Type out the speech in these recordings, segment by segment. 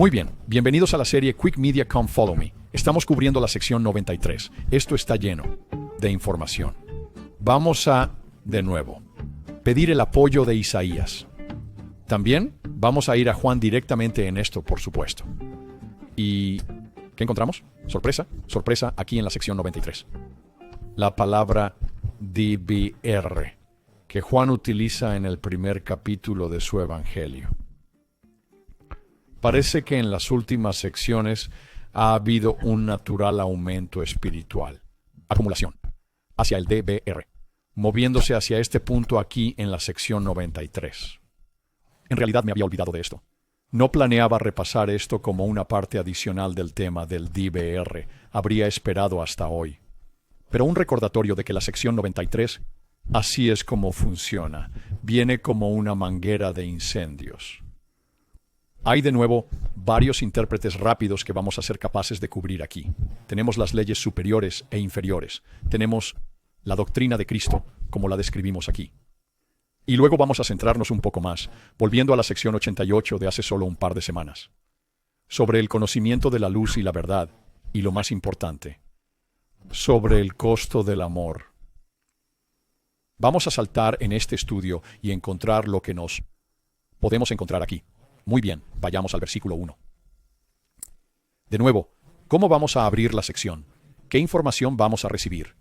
Muy bien, bienvenidos a la serie Quick Media Come Follow Me. Estamos cubriendo la sección 93. Esto está lleno de información. Vamos a, de nuevo, pedir el apoyo de Isaías. También vamos a ir a Juan directamente en esto, por supuesto. ¿Y qué encontramos? Sorpresa, sorpresa aquí en la sección 93. La palabra DBR, que Juan utiliza en el primer capítulo de su evangelio. Parece que en las últimas secciones ha habido un natural aumento espiritual, acumulación, hacia el DBR, moviéndose hacia este punto aquí en la sección 93. En realidad me había olvidado de esto. No planeaba repasar esto como una parte adicional del tema del DBR. Habría esperado hasta hoy. Pero un recordatorio de que la sección 93, así es como funciona. Viene como una manguera de incendios. Hay de nuevo varios intérpretes rápidos que vamos a ser capaces de cubrir aquí. Tenemos las leyes superiores e inferiores. Tenemos la doctrina de Cristo, como la describimos aquí. Y luego vamos a centrarnos un poco más, volviendo a la sección 88 de hace solo un par de semanas, sobre el conocimiento de la luz y la verdad, y lo más importante, sobre el costo del amor. Vamos a saltar en este estudio y encontrar lo que nos podemos encontrar aquí. Muy bien, vayamos al versículo 1. De nuevo, ¿cómo vamos a abrir la sección? ¿Qué información vamos a recibir?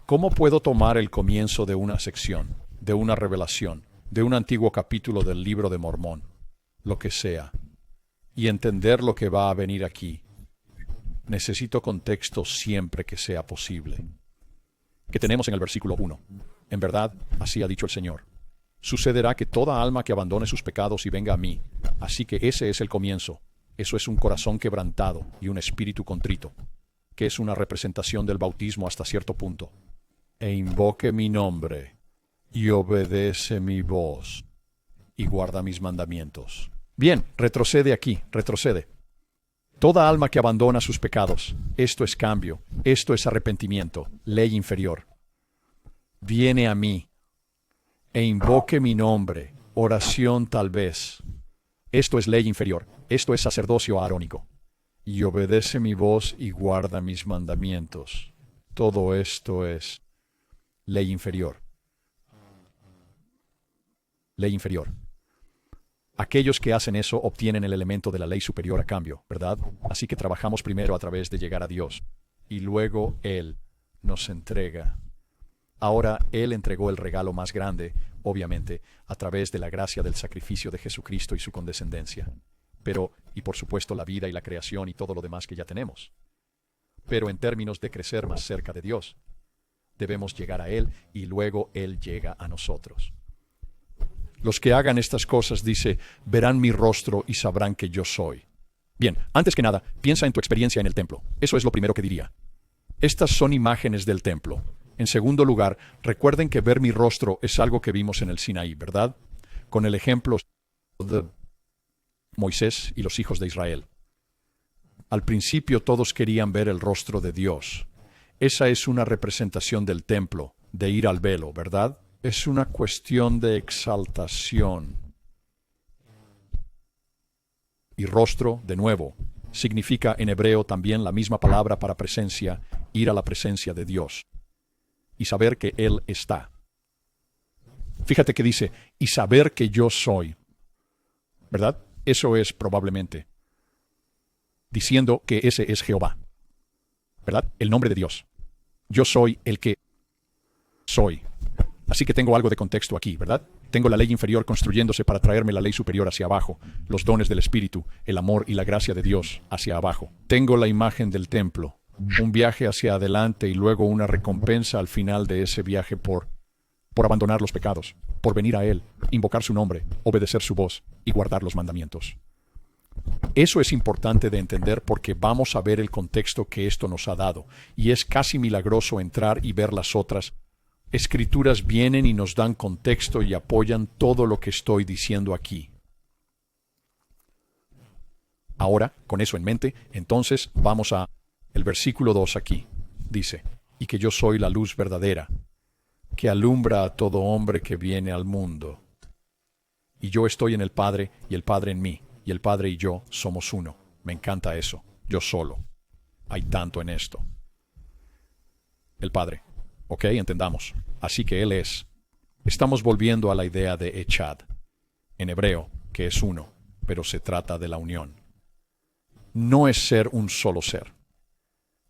¿Cómo puedo tomar el comienzo de una sección, de una revelación, de un antiguo capítulo del libro de Mormón, lo que sea, y entender lo que va a venir aquí? Necesito contexto siempre que sea posible. ¿Qué tenemos en el versículo 1? En verdad, así ha dicho el Señor. Sucederá que toda alma que abandone sus pecados y venga a mí. Así que ese es el comienzo. Eso es un corazón quebrantado y un espíritu contrito, que es una representación del bautismo hasta cierto punto. E invoque mi nombre, y obedece mi voz, y guarda mis mandamientos. Bien, retrocede aquí, retrocede. Toda alma que abandona sus pecados, esto es cambio, esto es arrepentimiento, ley inferior. Viene a mí, e invoque mi nombre, oración tal vez. Esto es ley inferior, esto es sacerdocio arónico. Y obedece mi voz y guarda mis mandamientos. Todo esto es ley inferior. Ley inferior. Aquellos que hacen eso obtienen el elemento de la ley superior a cambio, ¿verdad? Así que trabajamos primero a través de llegar a Dios, y luego Él nos entrega. Ahora Él entregó el regalo más grande, obviamente, a través de la gracia del sacrificio de Jesucristo y su condescendencia. Pero, y por supuesto, la vida y la creación y todo lo demás que ya tenemos. Pero en términos de crecer más cerca de Dios, debemos llegar a Él y luego Él llega a nosotros. Los que hagan estas cosas, dice, verán mi rostro y sabrán que yo soy. Bien, antes que nada, piensa en tu experiencia en el templo. Eso es lo primero que diría. Estas son imágenes del templo. En segundo lugar, recuerden que ver mi rostro es algo que vimos en el Sinaí, ¿verdad? Con el ejemplo de Moisés y los hijos de Israel. Al principio todos querían ver el rostro de Dios. Esa es una representación del templo, de ir al velo, ¿verdad? Es una cuestión de exaltación. Y rostro, de nuevo, significa en hebreo también la misma palabra para presencia, ir a la presencia de Dios. Y saber que Él está. Fíjate que dice, y saber que yo soy. ¿Verdad? Eso es probablemente diciendo que ese es Jehová. ¿Verdad? El nombre de Dios. Yo soy el que soy. Así que tengo algo de contexto aquí, ¿verdad? Tengo la ley inferior construyéndose para traerme la ley superior hacia abajo, los dones del Espíritu, el amor y la gracia de Dios hacia abajo. Tengo la imagen del templo, un viaje hacia adelante y luego una recompensa al final de ese viaje por abandonar los pecados, por venir a Él, invocar su nombre, obedecer su voz y guardar los mandamientos. Eso es importante de entender porque vamos a ver el contexto que esto nos ha dado, y es casi milagroso entrar y ver las otras. Escrituras vienen y nos dan contexto y apoyan todo lo que estoy diciendo aquí. Ahora, con eso en mente, entonces vamos a el versículo 2 aquí. Dice, y que yo soy la luz verdadera, que alumbra a todo hombre que viene al mundo. Y yo estoy en el Padre y el Padre en mí. y el Padre y yo somos uno. Me encanta eso. Yo solo. Hay tanto en esto. El Padre. Ok, entendamos. Así que Él es. Estamos volviendo a la idea de Echad, en hebreo, que es uno, pero se trata de la unión. No es ser un solo ser.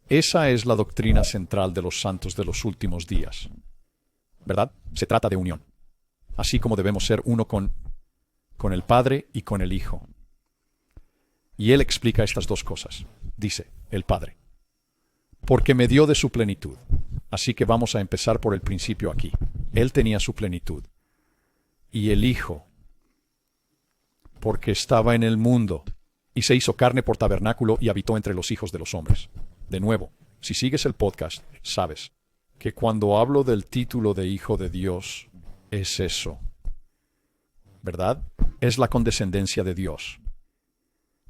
Esa es la doctrina central de los santos de los últimos días. ¿Verdad? Se trata de unión. Así como debemos ser uno con el Padre y con el Hijo. Y Él explica estas dos cosas. Dice, el Padre, porque me dio de su plenitud. Así que vamos a empezar por el principio aquí. Él tenía su plenitud. Y el Hijo, porque estaba en el mundo, y se hizo carne por tabernáculo y habitó entre los hijos de los hombres. De nuevo, si sigues el podcast, sabes que cuando hablo del título de Hijo de Dios, es eso. ¿Verdad? Es la condescendencia de Dios.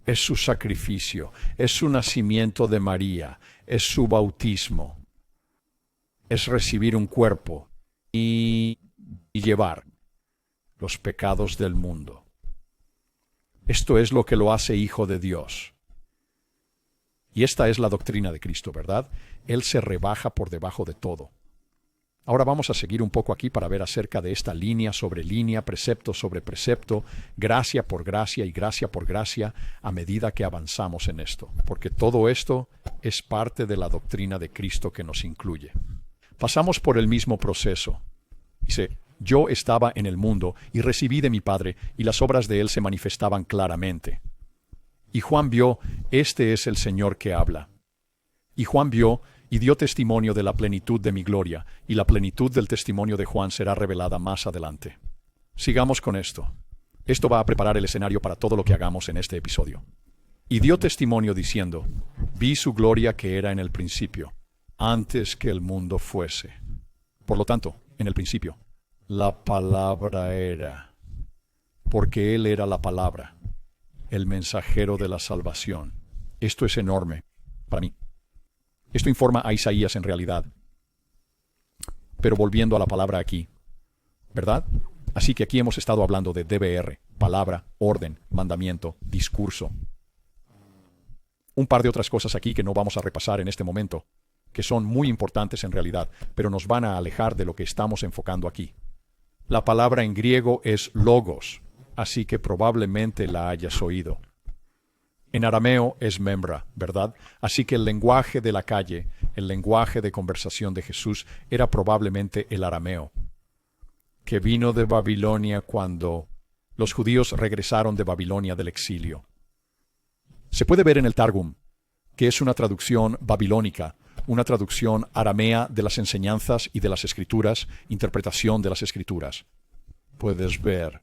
Es su sacrificio, es su nacimiento de María, es su bautismo. Es recibir un cuerpo y llevar los pecados del mundo. Esto es lo que lo hace Hijo de Dios. Y esta es la doctrina de Cristo, ¿verdad? Él se rebaja por debajo de todo. Ahora vamos a seguir un poco aquí para ver acerca de esta línea sobre línea, precepto sobre precepto, gracia por gracia y gracia por gracia, a medida que avanzamos en esto, porque todo esto es parte de la doctrina de Cristo que nos incluye. Pasamos por el mismo proceso. Dice, yo estaba en el mundo y recibí de mi Padre, y las obras de Él se manifestaban claramente. Y Juan vio, este es el Señor que habla. Y Juan vio y dio testimonio de la plenitud de mi gloria, y la plenitud del testimonio de Juan será revelada más adelante. Sigamos con esto. Esto va a preparar el escenario para todo lo que hagamos en este episodio. Y dio testimonio diciendo, vi su gloria que era en el principio, antes que el mundo fuese. Por lo tanto, en el principio, la palabra era, porque Él era la palabra, el mensajero de la salvación. Esto es enorme para mí. Esto informa a Isaías en realidad. Pero volviendo a la palabra aquí, ¿verdad? Así que aquí hemos estado hablando de DBR, palabra, orden, mandamiento, discurso. Un par de otras cosas aquí que no vamos a repasar en este momento, que son muy importantes en realidad, pero nos van a alejar de lo que estamos enfocando aquí. La palabra en griego es logos, así que probablemente la hayas oído. En arameo es membra, ¿verdad? Así que el lenguaje de la calle, el lenguaje de conversación de Jesús, era probablemente el arameo, que vino de Babilonia cuando los judíos regresaron de Babilonia del exilio. Se puede ver en el Targum, que es una traducción babilónica, una traducción aramea de las enseñanzas y de las escrituras, interpretación de las escrituras. Puedes ver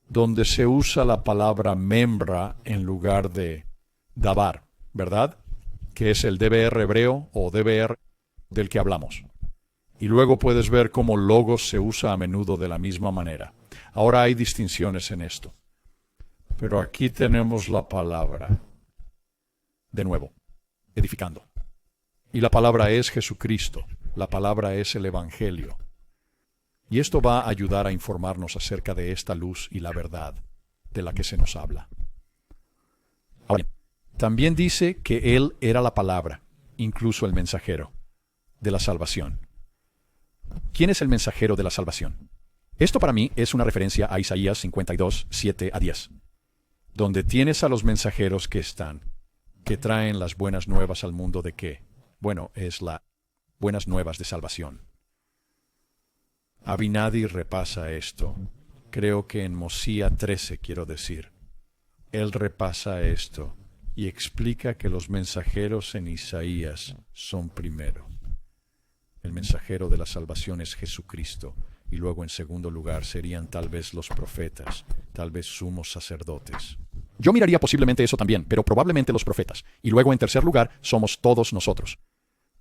donde se usa la palabra membra en lugar de dabar, ¿verdad? Que es el DBR hebreo o DBR del que hablamos. Y luego puedes ver cómo logos se usa a menudo de la misma manera. Ahora hay distinciones en esto. Pero aquí tenemos la palabra. De nuevo, edificando. Y la palabra es Jesucristo. La palabra es el Evangelio. Y esto va a ayudar a informarnos acerca de esta luz y la verdad de la que se nos habla. Ahora, también dice que Él era la palabra, incluso el mensajero de la salvación. ¿Quién es el mensajero de la salvación? Esto para mí es una referencia a Isaías 52, 7 a 10, donde tienes a los mensajeros que traen las buenas nuevas al mundo de qué. Bueno, es las buenas nuevas de salvación. Abinadi repasa esto. Creo que en Mosía 13, quiero decir. Él repasa esto y explica que los mensajeros en Isaías son primero. El mensajero de la salvación es Jesucristo, y luego en segundo lugar serían tal vez los profetas, tal vez sumos sacerdotes. Yo miraría posiblemente eso también, pero probablemente los profetas. Y luego en tercer lugar somos todos nosotros.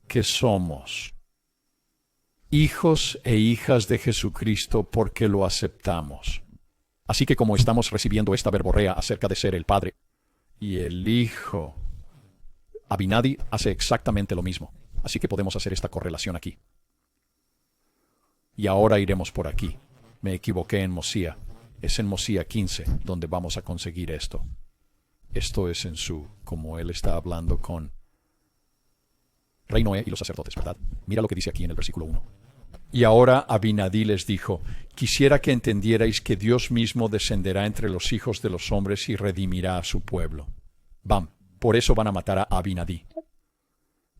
¿Qué somos? Hijos e hijas de Jesucristo porque lo aceptamos. Así que como estamos recibiendo esta verborrea acerca de ser el Padre y el Hijo, Abinadi hace exactamente lo mismo. Así que podemos hacer esta correlación aquí. Y ahora iremos por aquí. Me equivoqué en Mosía. Es en Mosía 15 donde vamos a conseguir esto. Esto es en como él está hablando con Rey Noé y los sacerdotes, ¿verdad? Mira lo que dice aquí en el versículo 1. Y ahora Abinadí les dijo: quisiera que entendierais que Dios mismo descenderá entre los hijos de los hombres y redimirá a su pueblo. Por eso van a matar a Abinadí.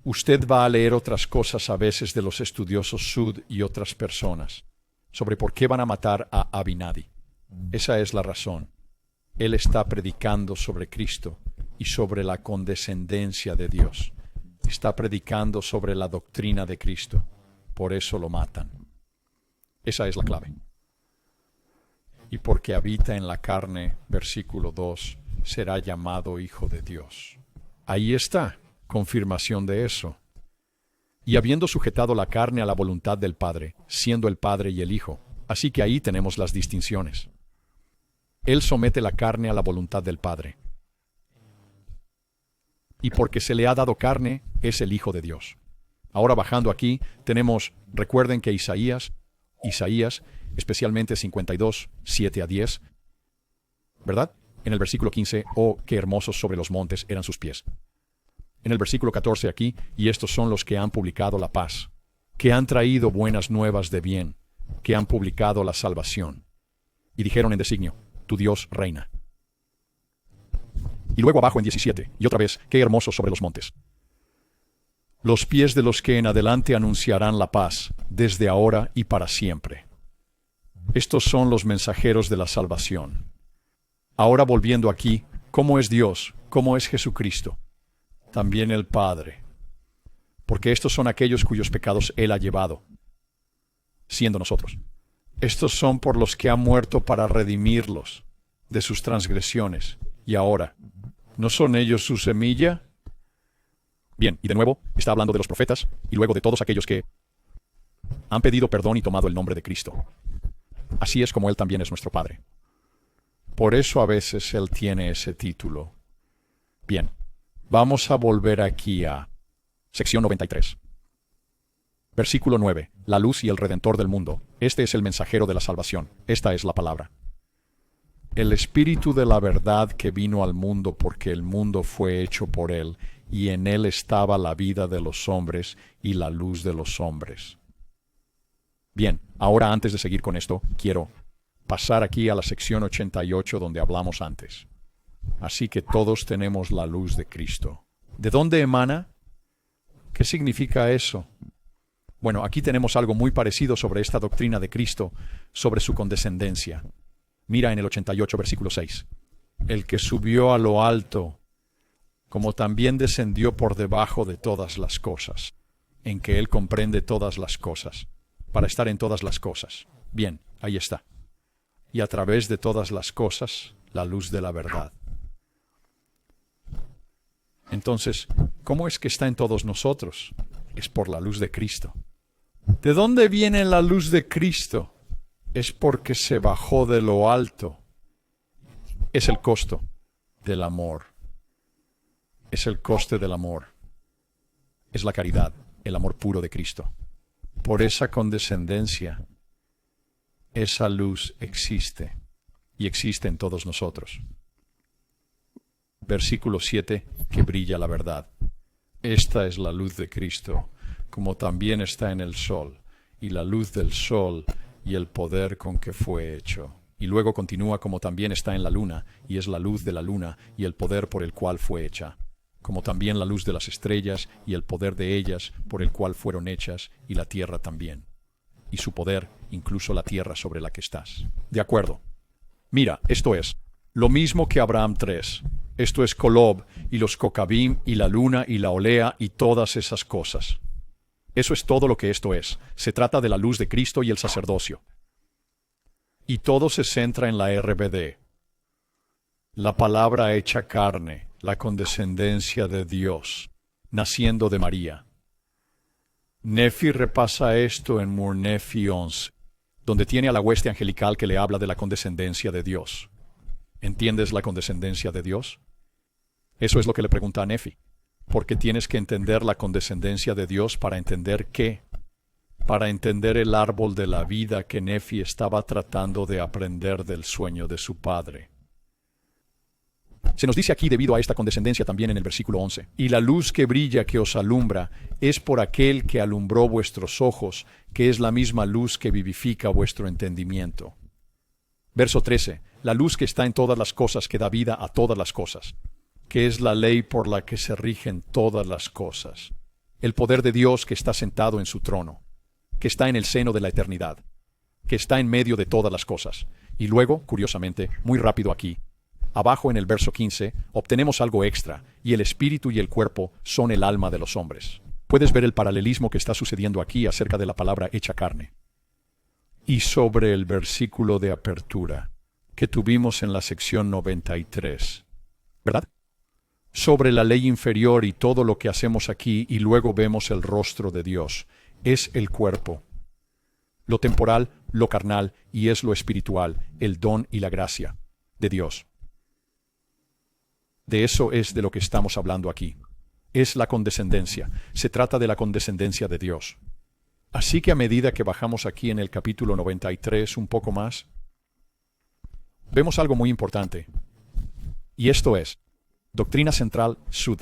Usted va a leer otras cosas a veces de los estudiosos Sud y otras personas sobre por qué van a matar a Abinadí. Esa es la razón. Él está predicando sobre Cristo y sobre la condescendencia de Dios. Está predicando sobre la doctrina de Cristo. Por eso lo matan. Esa es la clave. Y porque habita en la carne, versículo 2, será llamado Hijo de Dios. Ahí está, confirmación de eso. Y habiendo sujetado la carne a la voluntad del Padre, siendo el Padre y el Hijo. Así que ahí tenemos las distinciones. Él somete la carne a la voluntad del Padre. Y porque se le ha dado carne, es el Hijo de Dios. Ahora bajando aquí, tenemos, recuerden que Isaías, especialmente 52, 7 a 10, ¿verdad? En el versículo 15, oh, qué hermosos sobre los montes eran sus pies. En el versículo 14 aquí, y estos son los que han publicado la paz, que han traído buenas nuevas de bien, que han publicado la salvación. Y dijeron en designio: tu Dios reina. Y luego abajo en 17, y otra vez, qué hermosos sobre los montes. Los pies de los que en adelante anunciarán la paz, desde ahora y para siempre. Estos son los mensajeros de la salvación. Ahora volviendo aquí, ¿cómo es Dios? ¿Cómo es Jesucristo? También el Padre. Porque estos son aquellos cuyos pecados Él ha llevado, siendo nosotros. Estos son por los que ha muerto para redimirlos de sus transgresiones. Y ahora, ¿no son ellos su semilla? Bien, y de nuevo, está hablando de los profetas, y luego de todos aquellos que han pedido perdón y tomado el nombre de Cristo. Así es como Él también es nuestro Padre. Por eso a veces Él tiene ese título. Bien, vamos a volver aquí a sección 93. Versículo 9. La luz y el Redentor del mundo. Este es el mensajero de la salvación. Esta es la palabra. El Espíritu de la verdad que vino al mundo porque el mundo fue hecho por Él, y en Él estaba la vida de los hombres y la luz de los hombres. Bien, ahora antes de seguir con esto, quiero pasar aquí a la sección 88 donde hablamos antes. Así que todos tenemos la luz de Cristo. ¿De dónde emana? ¿Qué significa eso? Bueno, aquí tenemos algo muy parecido sobre esta doctrina de Cristo, sobre su condescendencia. Mira en el 88, versículo 6. El que subió a lo alto, como también descendió por debajo de todas las cosas, en que Él comprende todas las cosas, para estar en todas las cosas. Bien, ahí está. Y a través de todas las cosas, la luz de la verdad. Entonces, ¿cómo es que está en todos nosotros? Es por la luz de Cristo. ¿De dónde viene la luz de Cristo? Es porque se bajó de lo alto. Es el costo del amor. Es el coste del amor. Es la caridad, el amor puro de Cristo. Por esa condescendencia, esa luz existe y existe en todos nosotros. Versículo 7, que brilla la verdad. Esta es la luz de Cristo, como también está en el sol, y la luz del sol y el poder con que fue hecho. Y luego continúa como también está en la luna, y es la luz de la luna y el poder por el cual fue hecha, como también la luz de las estrellas y el poder de ellas por el cual fueron hechas, y la tierra también, y su poder, incluso la tierra sobre la que estás. De acuerdo. Mira, esto es lo mismo que Abraham 3. Esto es Kolob, y los Kokabim, y la luna, y la olea, y todas esas cosas. Eso es todo lo que esto es. Se trata de la luz de Cristo y el sacerdocio. Y todo se centra en la RBD. La palabra hecha carne, la condescendencia de Dios, naciendo de María. Nefi repasa esto en Murnefi 11, donde tiene a la hueste angelical que le habla de la condescendencia de Dios. ¿Entiendes la condescendencia de Dios? Eso es lo que le pregunta a Nefi. Porque tienes que entender la condescendencia de Dios para entender qué. para entender el árbol de la vida que Nefi estaba tratando de aprender del sueño de su padre. Se nos dice aquí debido a esta condescendencia también en el versículo 11. Y la luz que brilla que os alumbra es por aquel que alumbró vuestros ojos, que es la misma luz que vivifica vuestro entendimiento. Verso 13. La luz que está en todas las cosas que da vida a todas las cosas, que es la ley por la que se rigen todas las cosas. El poder de Dios que está sentado en su trono, que está en el seno de la eternidad, que está en medio de todas las cosas. Y luego, curiosamente, muy rápido aquí, abajo en el verso 15, obtenemos algo extra, y el espíritu y el cuerpo son el alma de los hombres. Puedes ver el paralelismo que está sucediendo aquí acerca de la palabra hecha carne. Y sobre el versículo de apertura que tuvimos en la sección 93, ¿verdad? Sobre la ley inferior y todo lo que hacemos aquí, y luego vemos el rostro de Dios. Es el cuerpo, lo temporal, lo carnal, y es lo espiritual, el don y la gracia de Dios. De eso es de lo que estamos hablando aquí. Es la condescendencia. Se trata de la condescendencia de Dios. Así que a medida que bajamos aquí en el capítulo 93 un poco más, vemos algo muy importante. Y esto es doctrina central sud.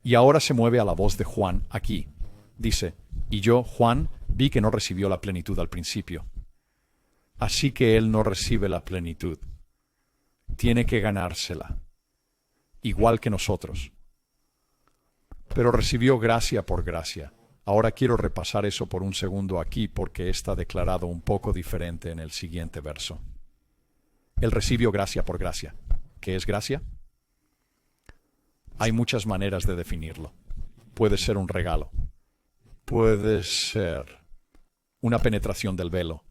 Y ahora se mueve a la voz de Juan aquí. Dice, y yo, Juan, vi que no recibió la plenitud al principio. Así que él no recibe la plenitud. Tiene que ganársela. Igual que nosotros. Pero recibió gracia por gracia. Ahora quiero repasar eso por un segundo aquí porque está declarado un poco diferente en el siguiente verso. Él recibió gracia por gracia. ¿Qué es gracia? Hay muchas maneras de definirlo. Puede ser un regalo. Puede ser una penetración del velo.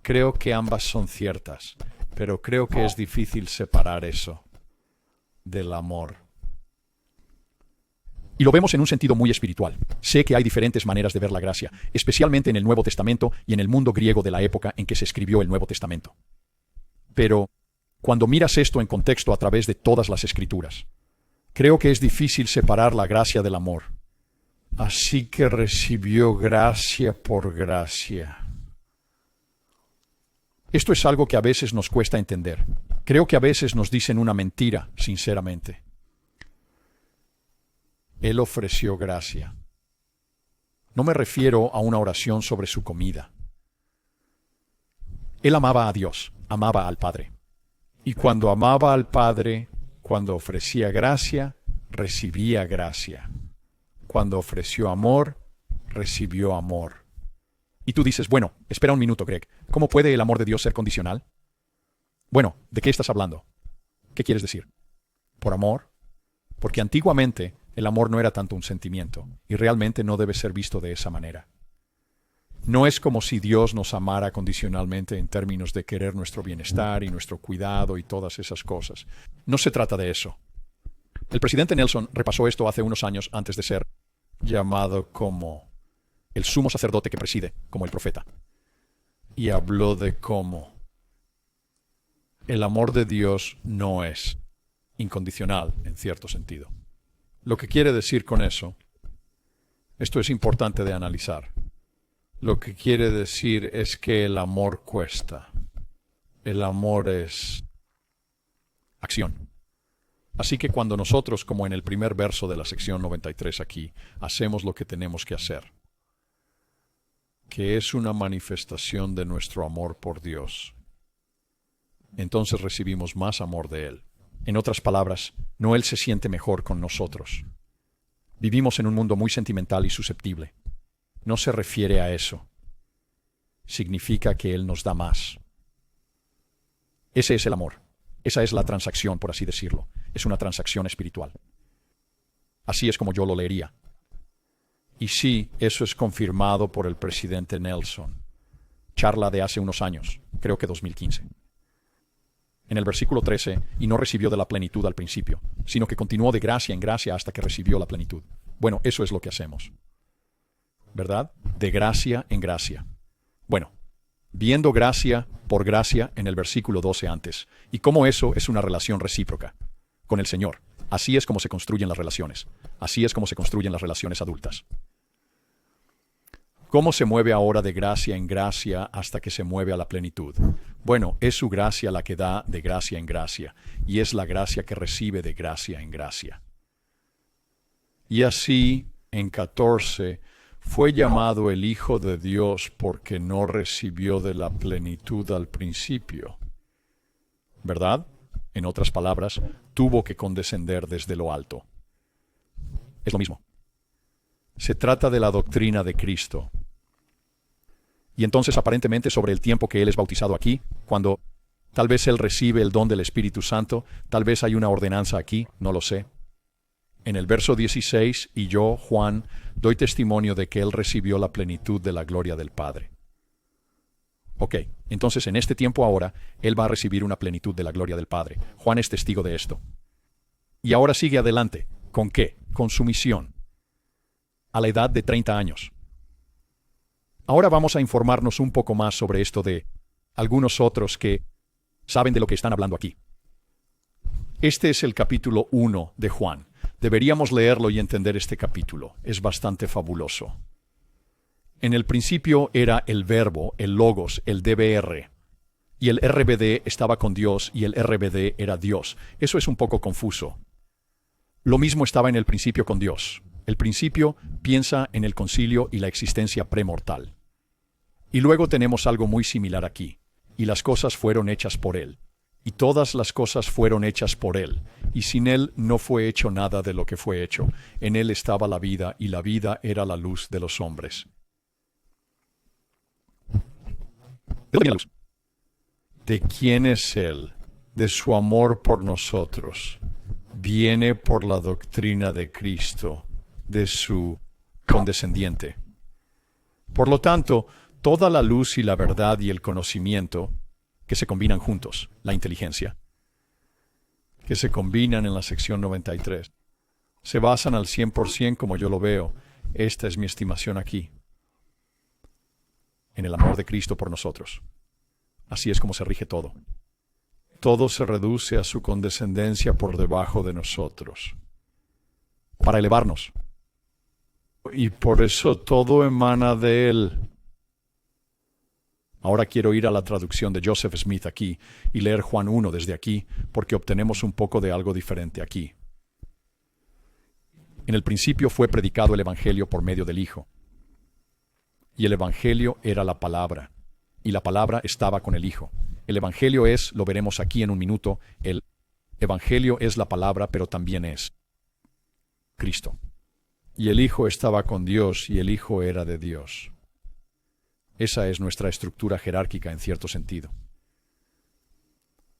Creo que ambas son ciertas, pero creo que es difícil separar eso del amor. Y lo vemos en un sentido muy espiritual. Sé que hay diferentes maneras de ver la gracia, especialmente en el Nuevo Testamento y en el mundo griego de la época en que se escribió el Nuevo Testamento. Pero cuando miras esto en contexto a través de todas las Escrituras, creo que es difícil separar la gracia del amor. Así que recibió gracia por gracia. Esto es algo que a veces nos cuesta entender. Creo que a veces nos dicen una mentira, sinceramente. Él ofreció gracia. No me refiero a una oración sobre su comida. Él amaba a Dios, amaba al Padre. Y cuando amaba al Padre, cuando ofrecía gracia, recibía gracia. Cuando ofreció amor, recibió amor. Y tú dices, bueno, espera un minuto, Greg. ¿Cómo puede el amor de Dios ser condicional? Bueno, ¿de qué estás hablando? ¿Qué quieres decir? ¿Por amor? Porque antiguamente el amor no era tanto un sentimiento, y realmente no debe ser visto de esa manera. No es como si Dios nos amara condicionalmente en términos de querer nuestro bienestar y nuestro cuidado y todas esas cosas. No se trata de eso. El presidente Nelson repasó esto hace unos años antes de ser llamado como el sumo sacerdote que preside, como el profeta. Y habló de cómo el amor de Dios no es incondicional en cierto sentido. Lo que quiere decir con eso, esto es importante de analizar. Lo que quiere decir es que el amor cuesta. El amor es acción. Así que cuando nosotros, como en el primer verso de la sección 93 aquí, hacemos lo que tenemos que hacer, que es una manifestación de nuestro amor por Dios, entonces recibimos más amor de Él. En otras palabras, no Él se siente mejor con nosotros. Vivimos en un mundo muy sentimental y susceptible. No se refiere a eso. Significa que Él nos da más. Ese es el amor. Esa es la transacción, por así decirlo. Es una transacción espiritual. Así es como yo lo leería. Y sí, eso es confirmado por el presidente Nelson. Charla de hace unos años, creo que 2015. En el versículo 13, y no recibió de la plenitud al principio, sino que continuó de gracia en gracia hasta que recibió la plenitud. Bueno, eso es lo que hacemos. ¿Verdad? De gracia en gracia. Bueno, viendo gracia por gracia en el versículo 12 antes, y cómo eso es una relación recíproca con el Señor. Así es como se construyen las relaciones. Así es como se construyen las relaciones adultas. ¿Cómo se mueve ahora de gracia en gracia hasta que se mueve a la plenitud? Bueno, es su gracia la que da de gracia en gracia, y es la gracia que recibe de gracia en gracia. Y así, en 14, fue llamado el Hijo de Dios porque no recibió de la plenitud al principio. ¿Verdad? En otras palabras, tuvo que condescender desde lo alto. Es lo mismo. Se trata de la doctrina de Cristo. Y entonces, aparentemente, sobre el tiempo que Él es bautizado aquí, cuando tal vez Él recibe el don del Espíritu Santo, tal vez hay una ordenanza aquí, no lo sé. En el verso 16, y yo, Juan, doy testimonio de que Él recibió la plenitud de la gloria del Padre. Ok, entonces en este tiempo ahora, Él va a recibir una plenitud de la gloria del Padre. Juan es testigo de esto. Y ahora sigue adelante. ¿Con qué? Con su misión. A la edad de 30 años. Ahora vamos a informarnos un poco más sobre esto de algunos otros que saben de lo que están hablando aquí. Este es el capítulo 1 de Juan. Deberíamos leerlo y entender este capítulo. Es bastante fabuloso. En el principio era el verbo, el logos, el DBR. Y el RBD estaba con Dios y el RBD era Dios. Eso es un poco confuso. Lo mismo estaba en el principio con Dios. El principio piensa en el concilio y la existencia premortal. Y luego tenemos algo muy similar aquí. Y las cosas fueron hechas por Él. Y todas las cosas fueron hechas por Él. Y sin Él no fue hecho nada de lo que fue hecho. En Él estaba la vida, y la vida era la luz de los hombres. ¿De dónde viene la luz? ¿De quién es Él? De su amor por nosotros. Viene por la doctrina de Cristo, de su condescendiente. Por lo tanto, toda la luz y la verdad y el conocimiento que se combinan juntos, la inteligencia, que se combinan en la sección 93, se basan al 100% como yo lo veo. Esta es mi estimación aquí, en el amor de Cristo por nosotros. Así es como se rige todo. Todo se reduce a su condescendencia por debajo de nosotros, para elevarnos. Y por eso todo emana de Él. Ahora quiero ir a la traducción de Joseph Smith aquí y leer Juan 1 desde aquí, porque obtenemos un poco de algo diferente aquí. En el principio fue predicado el Evangelio por medio del Hijo. Y el Evangelio era la palabra, y la palabra estaba con el Hijo. El Evangelio es, lo veremos aquí en un minuto, el Evangelio es la palabra, pero también es Cristo. Y el Hijo estaba con Dios, y el Hijo era de Dios. Esa es nuestra estructura jerárquica en cierto sentido.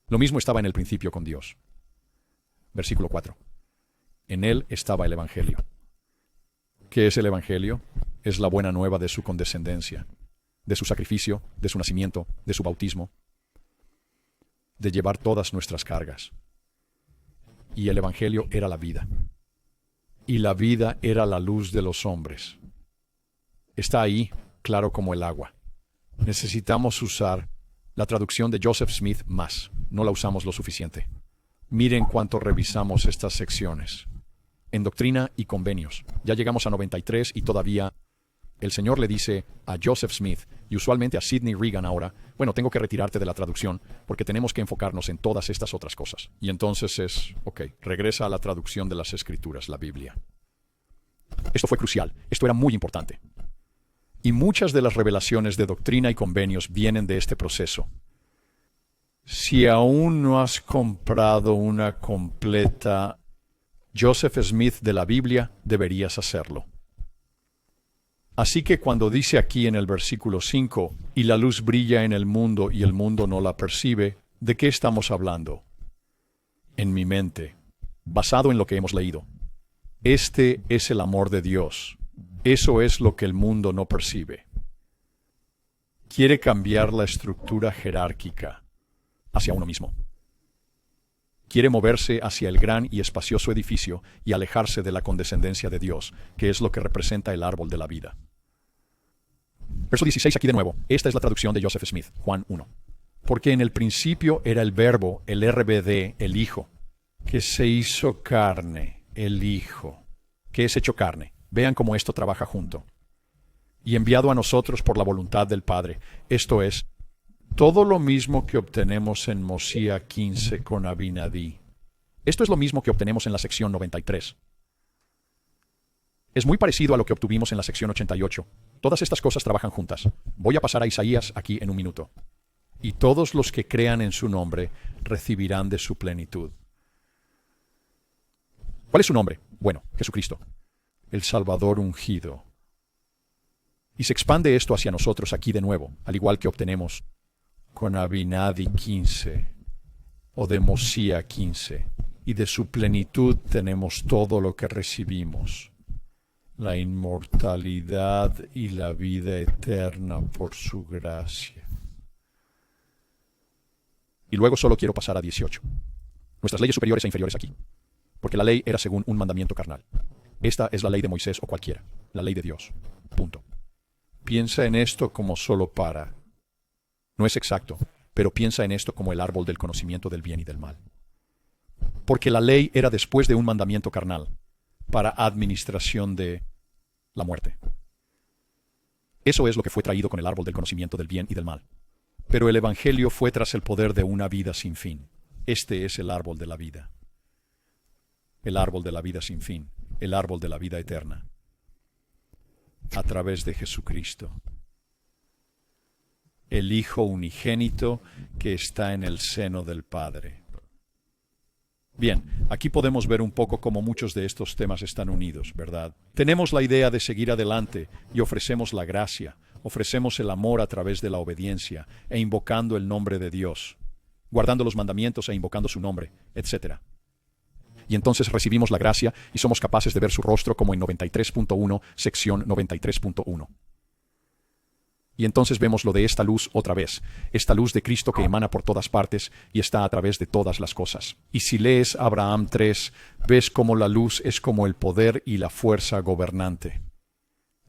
Lo mismo estaba en el principio con Dios. Versículo 4. En Él estaba el Evangelio. ¿Qué es el Evangelio? Es la buena nueva de su condescendencia, de su sacrificio, de su nacimiento, de su bautismo, de llevar todas nuestras cargas. Y el Evangelio era la vida. Y la vida era la luz de los hombres. Está ahí, claro como el agua. Necesitamos usar la traducción de Joseph Smith más. No la usamos lo suficiente. Miren cuánto revisamos estas secciones. En doctrina y convenios. Ya llegamos a 93 y todavía el Señor le dice a Joseph Smith, y usualmente a Sidney Regan ahora, bueno, tengo que retirarte de la traducción porque tenemos que enfocarnos en todas estas otras cosas. Y entonces regresa a la traducción de las Escrituras, la Biblia. Esto fue crucial, esto era muy importante. Y muchas de las revelaciones de doctrina y convenios vienen de este proceso. Si aún no has comprado una completa Joseph Smith de la Biblia, deberías hacerlo. Así que cuando dice aquí en el versículo 5, y la luz brilla en el mundo y el mundo no la percibe, ¿de qué estamos hablando? En mi mente, basado en lo que hemos leído. Este es el amor de Dios. Eso es lo que el mundo no percibe. Quiere cambiar la estructura jerárquica hacia uno mismo. Quiere moverse hacia el gran y espacioso edificio y alejarse de la condescendencia de Dios, que es lo que representa el árbol de la vida. Verso 16 aquí de nuevo. Esta es la traducción de Joseph Smith, Juan 1. Porque en el principio era el verbo, el RBD, el Hijo, que se hizo carne, el Hijo, que es hecho carne. Vean cómo esto trabaja junto. y enviado a nosotros por la voluntad del Padre. Esto es, todo lo mismo que obtenemos en Mosía 15 con Abinadí. Esto es lo mismo que obtenemos en la sección 93. Es muy parecido a lo que obtuvimos en la sección 88. Todas estas cosas trabajan juntas. Voy a pasar a Isaías aquí en un minuto. Y todos los que crean en su nombre recibirán de su plenitud. ¿Cuál es su nombre? Bueno, Jesucristo, el Salvador ungido. Y se expande esto hacia nosotros aquí de nuevo, al igual que obtenemos con Abinadí 15 o de Mosía 15. Y de su plenitud tenemos todo lo que recibimos, la inmortalidad y la vida eterna por su gracia. Y luego solo quiero pasar a 18. Nuestras leyes superiores e inferiores aquí. Porque la ley era según un mandamiento carnal. Esta es la ley de Moisés o cualquiera, la ley de Dios. Punto. Piensa en esto como solo para. No es exacto, pero piensa en esto como el árbol del conocimiento del bien y del mal. Porque la ley era después de un mandamiento carnal, para administración de la muerte. Eso es lo que fue traído con el árbol del conocimiento del bien y del mal. Pero el Evangelio fue tras el poder de una vida sin fin. Este es el árbol de la vida. El árbol de la vida sin fin, el árbol de la vida eterna, a través de Jesucristo, el Hijo unigénito que está en el seno del Padre. Bien, aquí podemos ver un poco cómo muchos de estos temas están unidos, ¿verdad? Tenemos la idea de seguir adelante y ofrecemos la gracia, ofrecemos el amor a través de la obediencia e invocando el nombre de Dios, guardando los mandamientos e invocando su nombre, etc. Y entonces recibimos la gracia y somos capaces de ver su rostro como en 93.1, sección 93.1. Y entonces vemos lo de esta luz otra vez, esta luz de Cristo que emana por todas partes y está a través de todas las cosas. Y si lees Abraham 3, ves cómo la luz es como el poder y la fuerza gobernante.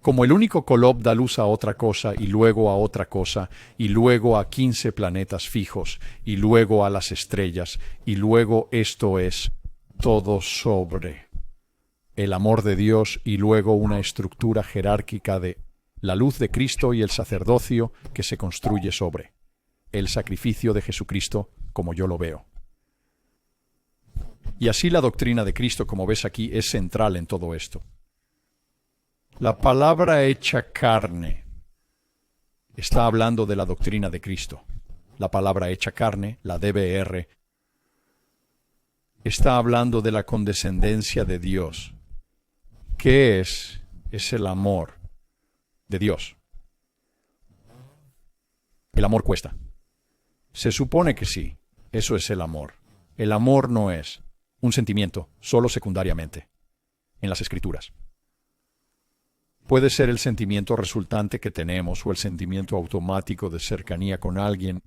Como el único Kolob da luz a otra cosa y luego a otra cosa y luego a 15 planetas fijos y luego a las estrellas y luego esto es todo sobre el amor de Dios y luego una estructura jerárquica de la luz de Cristo y el sacerdocio que se construye sobre el sacrificio de Jesucristo como yo lo veo. Y así la doctrina de Cristo, como ves aquí, es central en todo esto. La palabra hecha carne está hablando de la doctrina de Cristo. La palabra hecha carne, la DBR, está hablando de la condescendencia de Dios. ¿Qué es? Es el amor de Dios. El amor cuesta. Se supone que sí, eso es el amor. El amor no es un sentimiento, solo secundariamente, en las Escrituras. Puede ser el sentimiento resultante que tenemos o el sentimiento automático de cercanía con alguien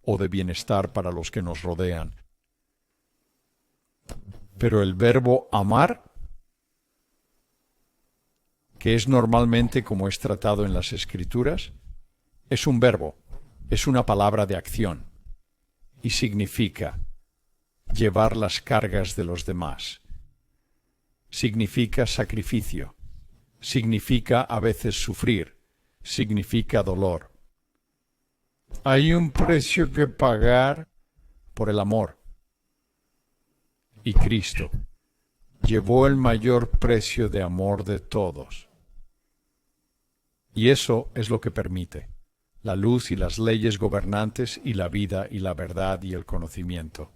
o de bienestar para los que nos rodean. Pero el verbo amar, que es normalmente como es tratado en las Escrituras, es un verbo, es una palabra de acción y significa llevar las cargas de los demás. Significa sacrificio, significa a veces sufrir, significa dolor. Hay un precio que pagar por el amor. Y Cristo llevó el mayor precio de amor de todos. Y eso es lo que permite la luz y las leyes gobernantes y la vida y la verdad y el conocimiento.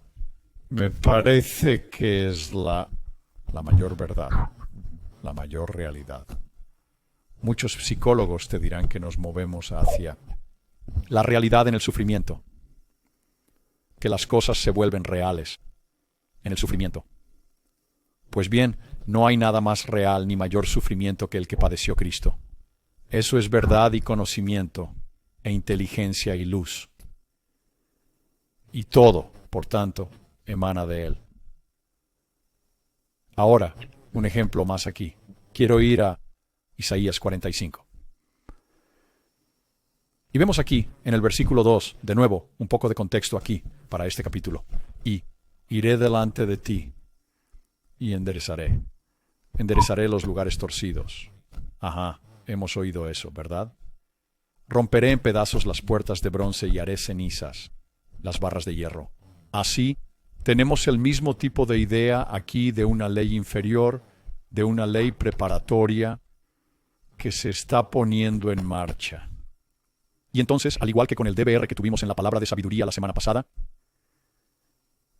Me parece que es la mayor verdad, la mayor realidad. Muchos psicólogos te dirán que nos movemos hacia la realidad en el sufrimiento, que las cosas se vuelven reales en el sufrimiento. Pues bien, no hay nada más real ni mayor sufrimiento que el que padeció Cristo. Eso es verdad y conocimiento, e inteligencia y luz. Y todo, por tanto, emana de Él. Ahora, un ejemplo más aquí. Quiero ir a Isaías 45. Y vemos aquí, en el versículo 2, de nuevo, un poco de contexto aquí, para este capítulo. Y iré delante de ti y enderezaré los lugares torcidos. Ajá, hemos oído eso, ¿verdad? Romperé en pedazos las puertas de bronce y haré cenizas las barras de hierro. Así, tenemos el mismo tipo de idea aquí de una ley inferior, de una ley preparatoria que se está poniendo en marcha. Y entonces, al igual que con el DBR que tuvimos en la palabra de sabiduría la semana pasada,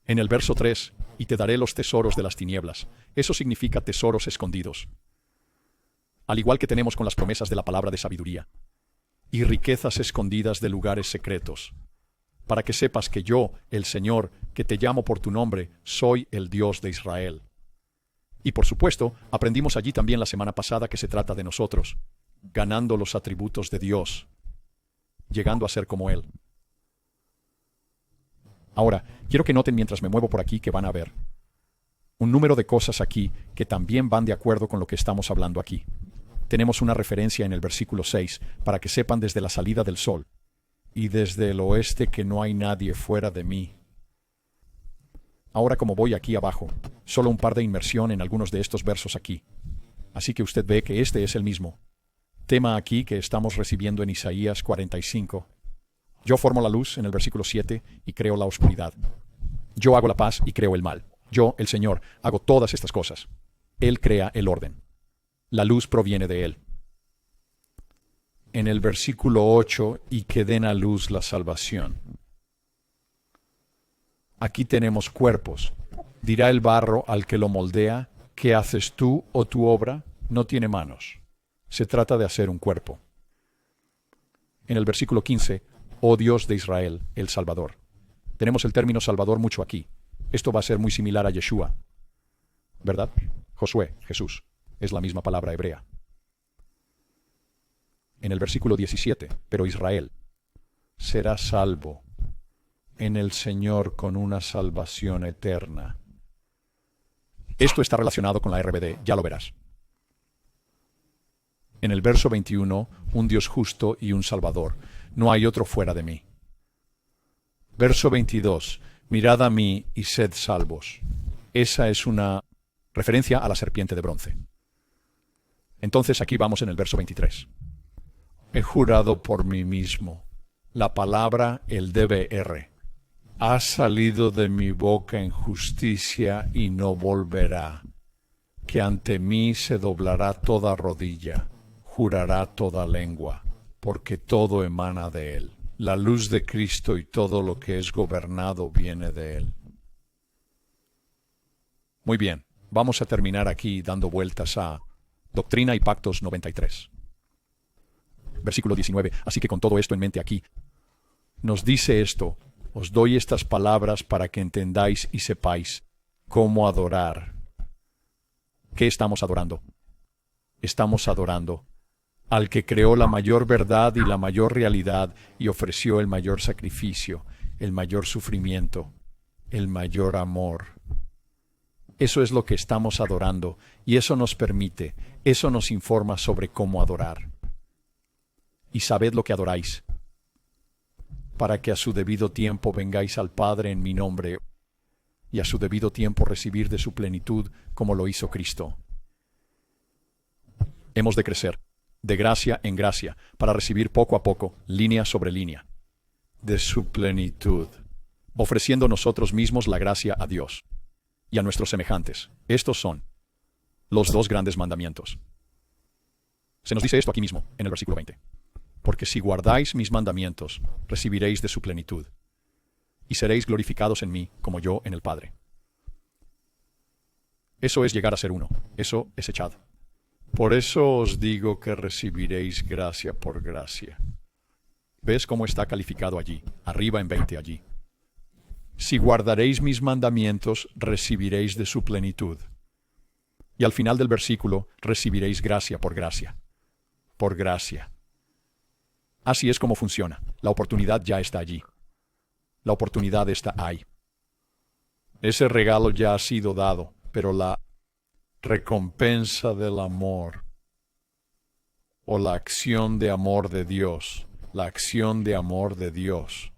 en el verso 3, y te daré los tesoros de las tinieblas. Eso significa tesoros escondidos. Al igual que tenemos con las promesas de la palabra de sabiduría. Y riquezas escondidas de lugares secretos. Para que sepas que yo, el Señor, que te llamo por tu nombre, soy el Dios de Israel. Y por supuesto, aprendimos allí también la semana pasada que se trata de nosotros, ganando los atributos de Dios, llegando a ser como Él. Ahora, quiero que noten mientras me muevo por aquí que van a ver un número de cosas aquí que también van de acuerdo con lo que estamos hablando aquí. Tenemos una referencia en el versículo 6 para que sepan desde la salida del sol y desde el oeste que no hay nadie fuera de mí. Ahora como voy aquí abajo, solo un par de inmersión en algunos de estos versos aquí. Así que usted ve que este es el mismo tema aquí que estamos recibiendo en Isaías 45. Yo formo la luz en el versículo 7 y creo la oscuridad. Yo hago la paz y creo el mal. Yo, el Señor, hago todas estas cosas. Él crea el orden. La luz proviene de Él. En el versículo 8, y que den a luz la salvación. Aquí tenemos cuerpos. Dirá el barro al que lo moldea, ¿qué haces tú o tu obra? No tiene manos. Se trata de hacer un cuerpo. En el versículo 15, oh Dios de Israel, el Salvador. Tenemos el término Salvador mucho aquí. Esto va a ser muy similar a Yeshua, ¿verdad? Josué, Jesús, es la misma palabra hebrea. En el versículo 17, pero Israel será salvo en el Señor con una salvación eterna. Esto está relacionado con la RBD, ya lo verás. En el verso 21, un Dios justo y un Salvador. No hay otro fuera de mí. Verso 22, mirad a mí y sed salvos. Esa es una referencia a la serpiente de bronce. Entonces aquí vamos en el verso 23. He jurado por mí mismo. La palabra, el DBR, ha salido de mi boca en justicia y no volverá. Que ante mí se doblará toda rodilla, jurará toda lengua, porque todo emana de Él. La luz de Cristo y todo lo que es gobernado viene de Él. Muy bien, vamos a terminar aquí dando vueltas a Doctrina y Pactos 93. Versículo 19. Así que con todo esto en mente aquí, nos dice esto: os doy estas palabras para que entendáis y sepáis cómo adorar. ¿Qué estamos adorando? Estamos adorando al que creó la mayor verdad y la mayor realidad y ofreció el mayor sacrificio, el mayor sufrimiento, el mayor amor. Eso es lo que estamos adorando y eso nos permite, eso nos informa sobre cómo adorar. Y sabed lo que adoráis, para que a su debido tiempo vengáis al Padre en mi nombre y a su debido tiempo recibir de su plenitud como lo hizo Cristo. Hemos de crecer de gracia en gracia, para recibir poco a poco, línea sobre línea, de su plenitud, ofreciendo nosotros mismos la gracia a Dios y a nuestros semejantes. Estos son los dos grandes mandamientos. Se nos dice esto aquí mismo, en el versículo 20. Porque si guardáis mis mandamientos, recibiréis de su plenitud, y seréis glorificados en mí, como yo en el Padre. Eso es llegar a ser uno, eso es echad. Por eso os digo que recibiréis gracia por gracia. ¿Ves cómo está calificado allí? Arriba en 20 allí. Si guardaréis mis mandamientos, recibiréis de su plenitud. Y al final del versículo, recibiréis gracia por gracia. Por gracia. Así es como funciona. La oportunidad ya está allí. La oportunidad está ahí. Ese regalo ya ha sido dado, pero la recompensa del amor o la acción de amor de Dios, la acción de amor de Dios,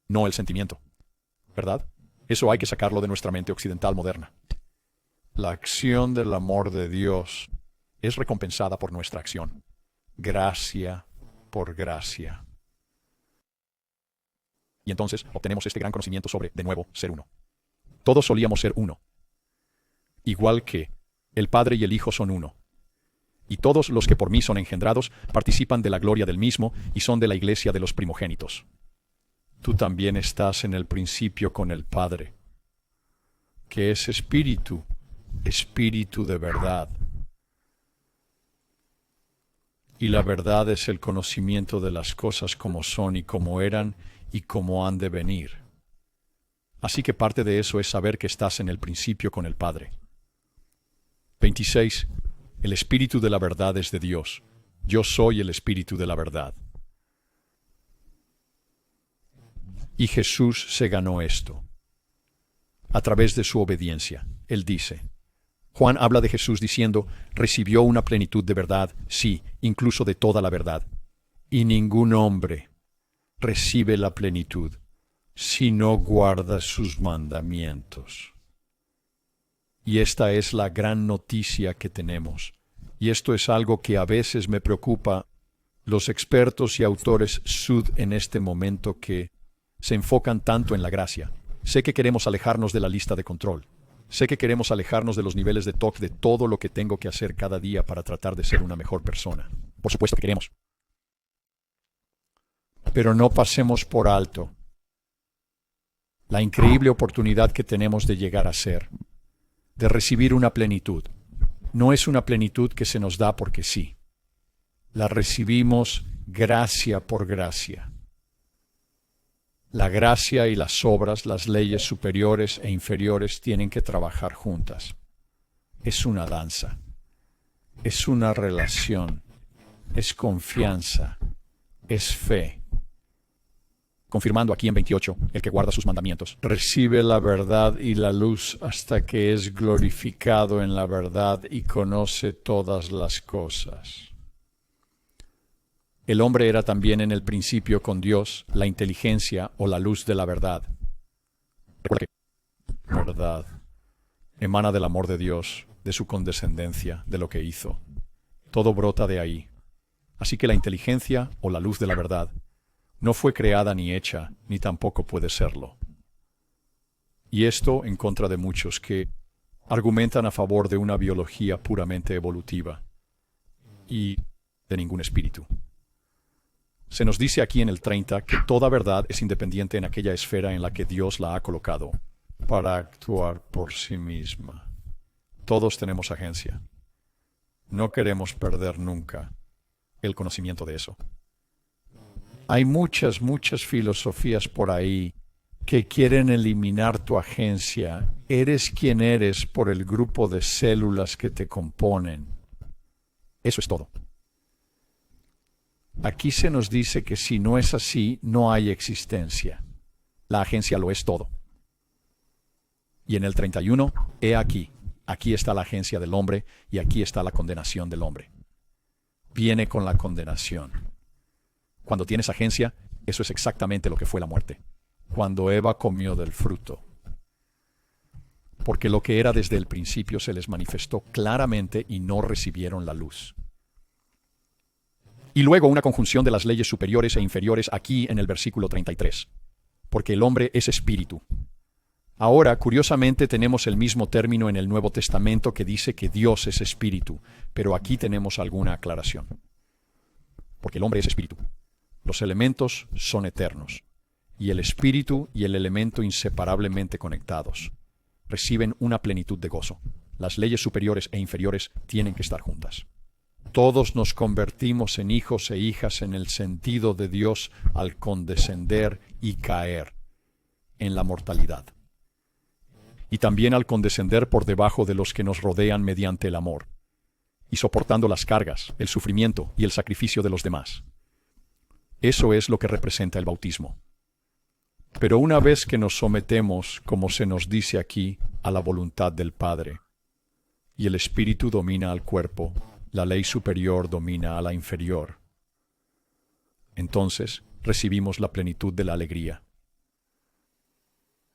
no el sentimiento, ¿verdad? Eso hay que sacarlo de nuestra mente occidental moderna. La acción del amor de Dios es recompensada por nuestra acción. gracia por gracia. Y entonces obtenemos este gran conocimiento sobre, de nuevo, ser uno. Todos solíamos ser uno. Igual que el Padre y el Hijo son uno. Y todos los que por mí son engendrados participan de la gloria del mismo y son de la iglesia de los primogénitos. Tú también estás en el principio con el Padre, que es espíritu, espíritu de verdad. Y la verdad es el conocimiento de las cosas como son y como eran y como han de venir. Así que parte de eso es saber que estás en el principio con el Padre. 26. El Espíritu de la verdad es de Dios. Yo soy el Espíritu de la verdad. Y Jesús se ganó esto a través de su obediencia. Él dice, Juan habla de Jesús diciendo, recibió una plenitud de verdad, sí, incluso de toda la verdad. Y ningún hombre recibe la plenitud si no guarda sus mandamientos. Y esta es la gran noticia que tenemos. Y esto es algo que a veces me preocupa. Los expertos y autores sud en este momento que se enfocan tanto en la gracia. Sé que queremos alejarnos de la lista de control. Sé que queremos alejarnos de los niveles de TOC, de todo lo que tengo que hacer cada día para tratar de ser una mejor persona. Por supuesto que queremos. Pero no pasemos por alto la increíble oportunidad que tenemos de llegar a ser, de recibir una plenitud. No es una plenitud que se nos da porque sí. La recibimos gracia por gracia. La gracia y las obras, las leyes superiores e inferiores tienen que trabajar juntas. Es una danza, es una relación, es confianza, es fe. Confirmando aquí en 28, el que guarda sus mandamientos recibe la verdad y la luz hasta que es glorificado en la verdad y conoce todas las cosas. El hombre era también en el principio con Dios, la inteligencia o la luz de la verdad. Recuerda que la verdad emana del amor de Dios, de su condescendencia, de lo que hizo. Todo brota de ahí. Así que la inteligencia o la luz de la verdad no fue creada ni hecha, ni tampoco puede serlo. Y esto en contra de muchos que argumentan a favor de una biología puramente evolutiva y de ningún espíritu. Se nos dice aquí en el 30 que toda verdad es independiente en aquella esfera en la que Dios la ha colocado para actuar por sí misma. Todos tenemos agencia. No queremos perder nunca el conocimiento de eso. Hay muchas filosofías por ahí que quieren eliminar tu agencia. Eres quien eres por el grupo de células que te componen. Eso es todo. Aquí se nos dice que si no es así, no hay existencia. La agencia lo es todo. Y en el 31, he aquí, aquí está la agencia del hombre y aquí está la condenación del hombre. Viene con la condenación. Cuando tienes agencia, eso es exactamente lo que fue la muerte. Cuando Eva comió del fruto. Porque lo que era desde el principio se les manifestó claramente y no recibieron la luz. Y luego una conjunción de las leyes superiores e inferiores aquí en el versículo 33. Porque el hombre es espíritu. Ahora, curiosamente, tenemos el mismo término en el Nuevo Testamento que dice que Dios es espíritu, pero aquí tenemos alguna aclaración. Porque el hombre es espíritu. Los elementos son eternos, y el espíritu y el elemento inseparablemente conectados. Reciben una plenitud de gozo. Las leyes superiores e inferiores tienen que estar juntas. Todos nos convertimos en hijos e hijas en el sentido de Dios al condescender y caer en la mortalidad. Y también al condescender por debajo de los que nos rodean mediante el amor, y soportando las cargas, el sufrimiento y el sacrificio de los demás. Eso es lo que representa el bautismo. Pero una vez que nos sometemos, como se nos dice aquí, a la voluntad del Padre, y el Espíritu domina al cuerpo, la ley superior domina a la inferior, entonces recibimos la plenitud de la alegría.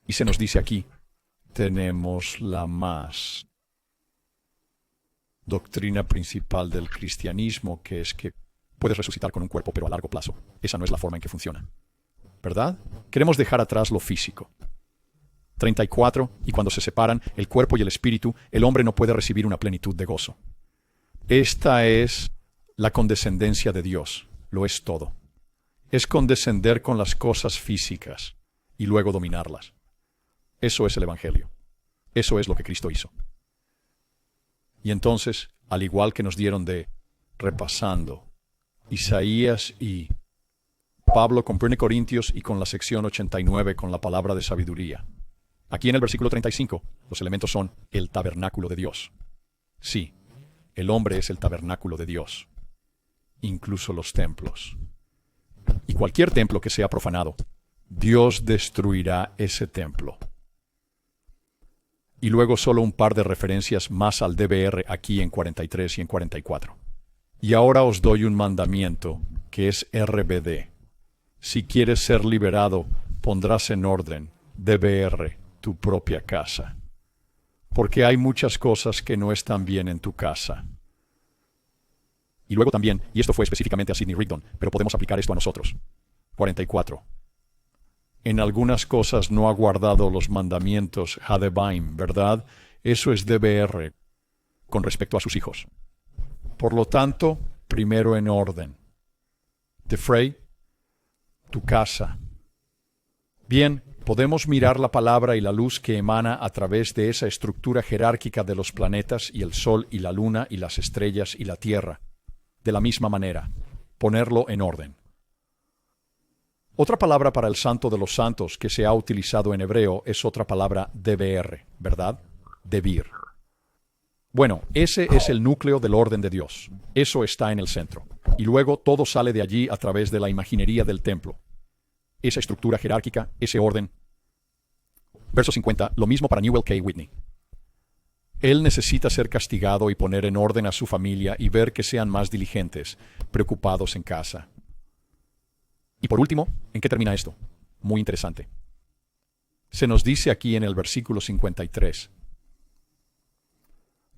Y se nos dice aquí, tenemos la más doctrina principal del cristianismo, que es que Puedes resucitar con un cuerpo, pero a largo plazo. Esa no es la forma en que funciona. ¿Verdad? Queremos dejar atrás lo físico. 34. Y cuando se separan el cuerpo y el espíritu, el hombre no puede recibir una plenitud de gozo. Esta es la condescendencia de Dios. Lo es todo. Es condescender con las cosas físicas y luego dominarlas. Eso es el Evangelio. Eso es lo que Cristo hizo. Y entonces, al igual que nos dieron de repasando Isaías y Pablo con 1 Corintios y con la sección 89 con la palabra de sabiduría. Aquí en el versículo 35, los elementos son el tabernáculo de Dios. Sí, el hombre es el tabernáculo de Dios, incluso los templos. Y cualquier templo que sea profanado, Dios destruirá ese templo. Y luego solo un par de referencias más al DBR aquí en 43 y en 44. Y ahora os doy un mandamiento que es RBD. Si quieres ser liberado, pondrás en orden, DBR, tu propia casa. Porque hay muchas cosas que no están bien en tu casa. Y luego también, y esto fue específicamente a Sidney Rigdon, pero podemos aplicar esto a nosotros. 44. En algunas cosas no ha guardado los mandamientos Hadebaim, ¿verdad? Eso es DBR con respecto a sus hijos. Por lo tanto, primero en orden. Defrey, tu casa. Bien, podemos mirar la palabra y la luz que emana a través de esa estructura jerárquica de los planetas y el sol y la luna y las estrellas y la tierra. De la misma manera, ponerlo en orden. Otra palabra para el santo de los santos que se ha utilizado en hebreo es otra palabra DBR, ¿verdad? Debir. Bueno, ese es el núcleo del orden de Dios. Eso está en el centro. Y luego todo sale de allí a través de la imaginería del templo. Esa estructura jerárquica, ese orden. Verso 50, lo mismo para Newell K. Whitney. Él necesita ser castigado y poner en orden a su familia y ver que sean más diligentes, preocupados en casa. Y por último, ¿en qué termina esto? Muy interesante. Se nos dice aquí en el versículo 53.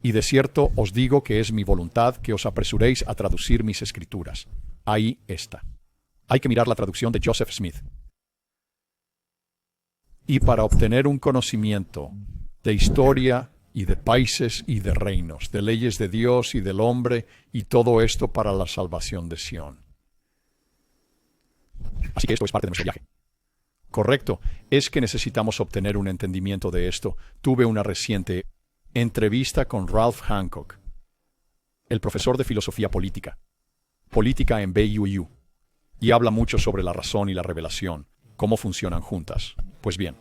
Y de cierto os digo que es mi voluntad que os apresuréis a traducir mis escrituras. Ahí está. Hay que mirar la traducción de Joseph Smith. Y para obtener un conocimiento de historia y de países y de reinos, de leyes de Dios y del hombre, y todo esto para la salvación de Sión. Así que esto es parte de nuestro viaje. Correcto, es que necesitamos obtener un entendimiento de esto. Tuve una reciente entrevista con Ralph Hancock, el profesor de filosofía política en BYU, y habla mucho sobre la razón y la revelación, cómo funcionan juntas. Pues bien,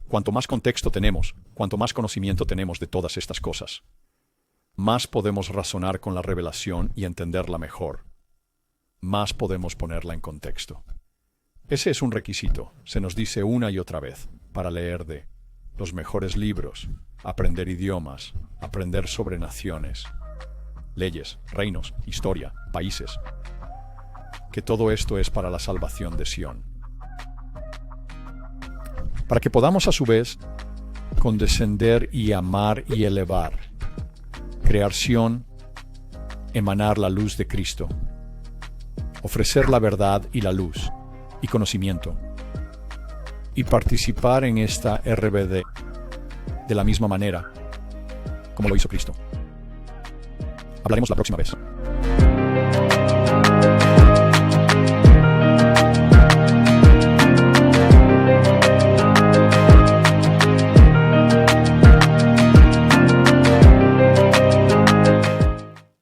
cuanto más contexto tenemos, cuanto más conocimiento tenemos de todas estas cosas, más podemos razonar con la revelación y entenderla mejor. Más podemos ponerla en contexto. Ese es un requisito, se nos dice una y otra vez, para leer de los mejores libros, aprender idiomas, aprender sobre naciones, leyes, reinos, historia, países. Que todo esto es para la salvación de Sión. Para que podamos a su vez condescender y amar y elevar, crear Sión, emanar la luz de Cristo, ofrecer la verdad y la luz y conocimiento, y participar en esta RBD de la misma manera como lo hizo Cristo. Hablaremos la próxima vez.